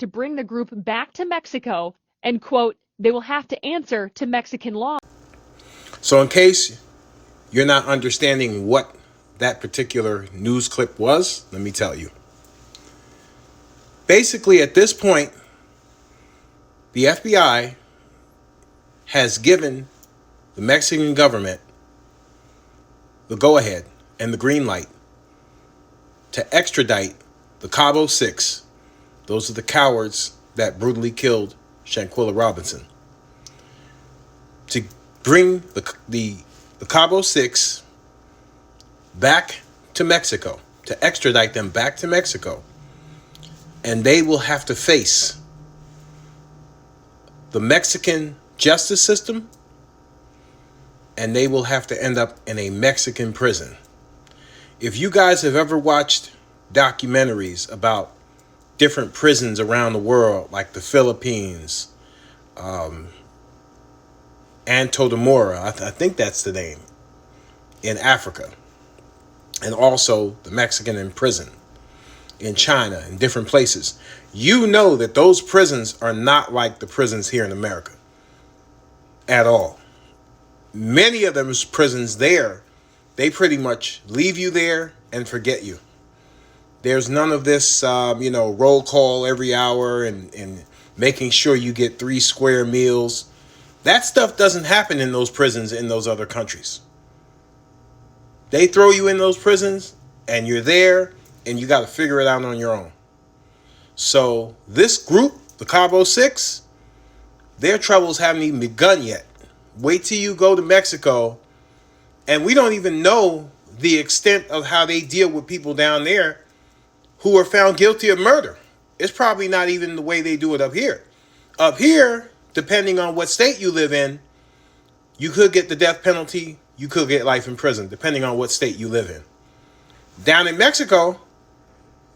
to bring the group back to Mexico and, quote, they will have to answer to Mexican law. So in case you're not understanding what that particular news clip was, let me tell you. Basically, at this point, the FBI has given the Mexican government the go-ahead and the green light to extradite the Cabo Six. Those are the cowards that brutally killed Shanquella Robinson. To bring the Cabo Six back to Mexico, to extradite them back to Mexico. And they will have to face the Mexican justice system, and they will have to end up in a Mexican prison. If you guys have ever watched documentaries about different prisons around the world, like the Philippines, Anto de Mora, I think that's the name, in Africa, and also the Mexican in prison in China and different places, you know that those prisons are not like the prisons here in America at all. Many of those prisons there, they pretty much leave you there and forget you. There's none of this, roll call every hour and making sure you get 3 square meals. That stuff doesn't happen in those prisons in those other countries. They throw you in those prisons and you're there and you got to figure it out on your own. So this group, the Cabo Six, their troubles haven't even begun yet. Wait till you go to Mexico, and we don't even know the extent of how they deal with people down there who are found guilty of murder. It's probably not even the way they do it up here. Up here, depending on what state you live in, you could get the death penalty, you could get life in prison, depending on what state you live in. Down in Mexico,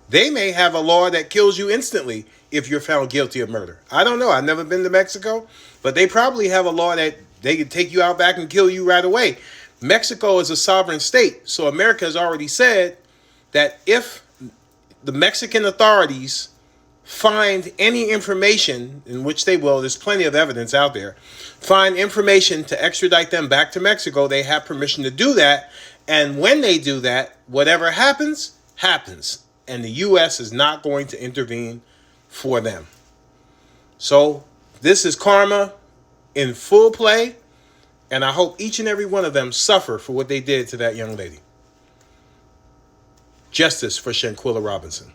they may have a law that kills you instantly if you're found guilty of murder. I don't know. I've never been to Mexico, but they probably have a law that they can take you out back and kill you right away. Mexico is a sovereign state, so America has already said that if the Mexican authorities find any information, in which they will, there's plenty of evidence out there, find information to extradite them back to Mexico, they have permission to do that. And when they do that, whatever happens, happens. And the U.S. is not going to intervene for them. So this is karma in full play. And I hope each and every one of them suffer for what they did to that young lady. Justice for Shanquella Robinson.